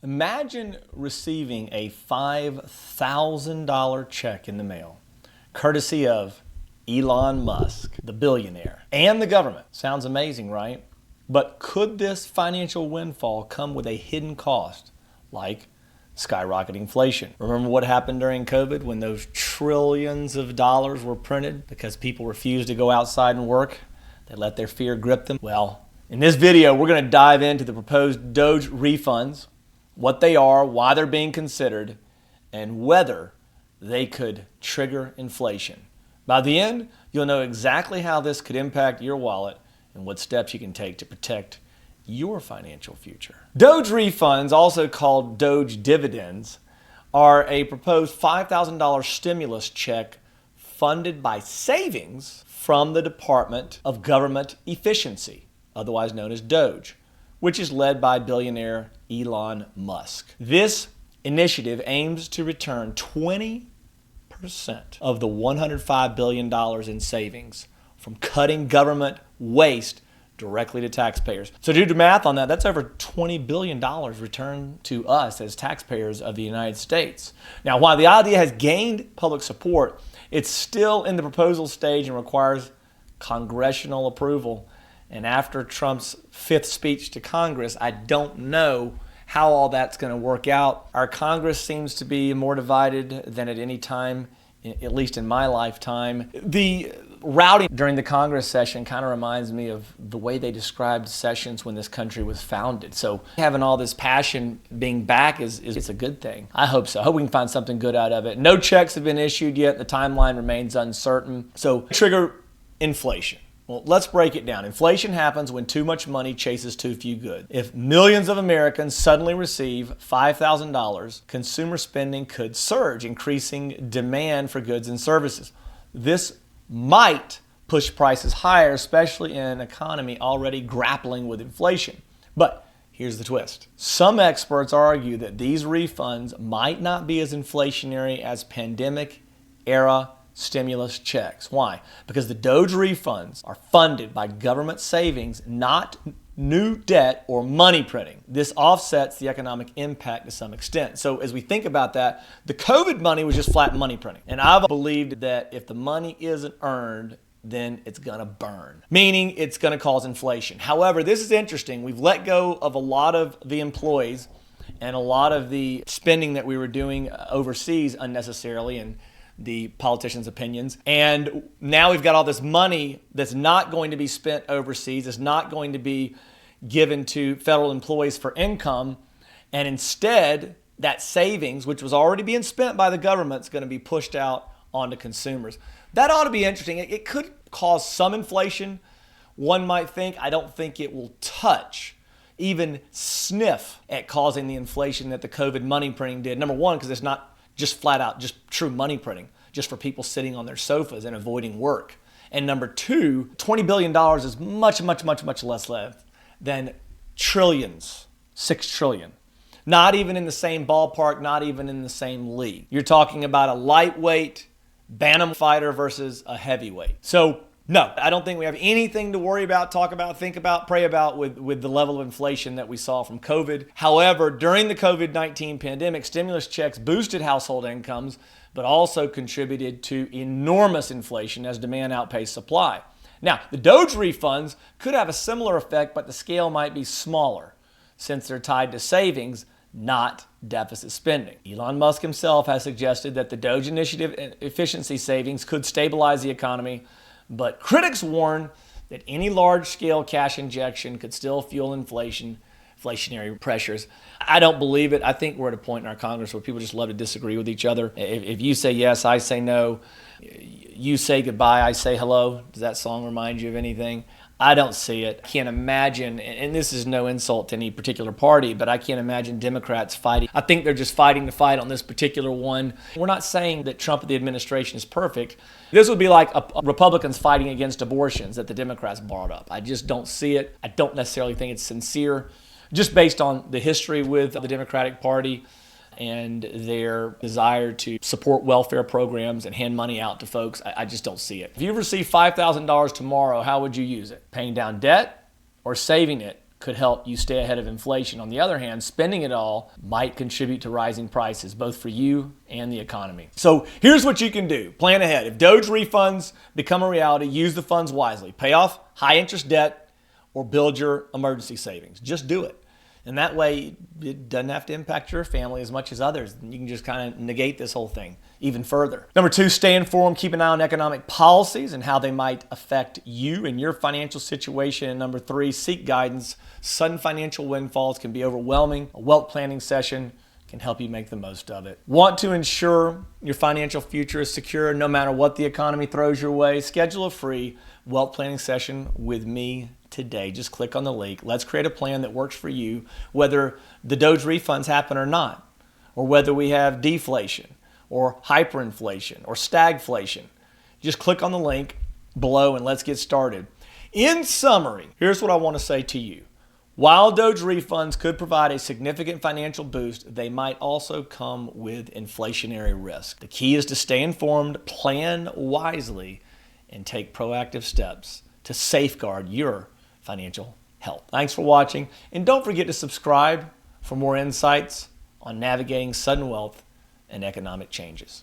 Imagine receiving a $5,000 check in the mail, courtesy of Elon Musk, the billionaire, and the government. Sounds amazing, right? But could this financial windfall come with a hidden cost, like skyrocketing inflation? Remember what happened during COVID when those trillions of dollars were printed because people refused to go outside and work? They let their fear grip them. Well, in this video, we're going to dive into the proposed DOGE refunds, what they are, why they're being considered, and whether they could trigger inflation. By the end, you'll know exactly how this could impact your wallet and what steps you can take to protect your financial future. DOGE refunds, also called DOGE dividends, are a proposed $5,000 stimulus check funded by savings from the Department of Government Efficiency, otherwise known as DOGE, which is led by billionaire Elon Musk. This initiative aims to return 20% of the $105 billion in savings from cutting government waste directly to taxpayers. So do the math on that. That's over $20 billion returned to us as taxpayers of the United States. Now, while the idea has gained public support, it's still in the proposal stage and requires congressional approval. And after Trump's fifth speech to Congress, I don't know how all that's going to work out. Our Congress seems to be more divided than at any time, at least in my lifetime. The rowdy during the Congress session kind of reminds me of the way they described sessions when this country was founded. So having all this passion being back is a good thing. I hope so. I hope we can find something good out of it. No checks have been issued yet. The timeline remains uncertain. So trigger inflation. Well, let's break it down. Inflation happens when too much money chases too few goods. If millions of Americans suddenly receive $5,000, consumer spending could surge, increasing demand for goods and services. This might push prices higher, especially in an economy already grappling with inflation. But here's the twist. Some experts argue that these refunds might not be as inflationary as pandemic-era stimulus checks. Why? Because the DOGE refunds are funded by government savings, not new debt or money printing. This offsets the economic impact to some extent. So as we think about that, the COVID money was just flat money printing. And I've believed that if the money isn't earned, then it's gonna burn, meaning it's gonna cause inflation. However, this is interesting. We've let go of a lot of the employees and a lot of the spending that we were doing overseas unnecessarily and the politicians' opinions. And now we've got all this money that's not going to be spent overseas, it's not going to be given to federal employees for income. And instead, that savings, which was already being spent by the government, is going to be pushed out onto consumers. That ought to be interesting. It could cause some inflation. One might think. I don't think it will touch, even sniff at causing the inflation that the COVID money printing did. Number one, because it's not just flat out, just true money printing, just for people sitting on their sofas and avoiding work. And number two, $20 billion is much less than trillions, 6 trillion. Not even in the same ballpark, not even in the same league. You're talking about a lightweight bantam fighter versus a heavyweight. So no, I don't think we have anything to worry about, talk about, think about, pray about with the level of inflation that we saw from COVID. However, during the COVID-19 pandemic, stimulus checks boosted household incomes, but also contributed to enormous inflation as demand outpaced supply. Now, the DOGE refunds could have a similar effect, but the scale might be smaller since they're tied to savings, not deficit spending. Elon Musk himself has suggested that the DOGE initiative and efficiency savings could stabilize the economy, but critics warn that any large-scale cash injection could still fuel inflationary pressures. I don't believe it. I think we're at a point in our Congress where people just love to disagree with each other. If you say yes, I say no. You say goodbye, I say hello. Does that song remind you of anything? I don't see it. I can't imagine, and this is no insult to any particular party, but I can't imagine Democrats fighting. I think they're just fighting the fight on this particular one. We're not saying that Trump and the administration is perfect. This would be like Republicans fighting against abortions that the Democrats brought up. I just don't see it. I don't necessarily think it's sincere, just based on the history with the Democratic Party and their desire to support welfare programs and hand money out to folks. I just don't see it. If you receive $5,000 tomorrow, how would you use it? Paying down debt or saving it could help you stay ahead of inflation. On the other hand, spending it all might contribute to rising prices, both for you and the economy. So here's what you can do. Plan ahead. If DOGE refunds become a reality, use the funds wisely. Pay off high interest debt or build your emergency savings. Just do it. And that way, it doesn't have to impact your family as much as others. You can just kind of negate this whole thing even further. Number 2, stay informed. Keep an eye on economic policies and how they might affect you and your financial situation. And number 3, seek guidance. Sudden financial windfalls can be overwhelming. A wealth planning session can help you make the most of it. Want to ensure your financial future is secure no matter what the economy throws your way? Schedule a free wealth planning session with me today. Just click on the link. Let's create a plan that works for you, whether the DOGE refunds happen or not, or whether we have deflation or hyperinflation or stagflation. Just click on the link below and let's get started. In summary, here's what I want to say to you. While DOGE refunds could provide a significant financial boost, they might also come with inflationary risk. The key is to stay informed, plan wisely, and take proactive steps to safeguard your financial health. Thanks for watching, and don't forget to subscribe for more insights on navigating sudden wealth and economic changes.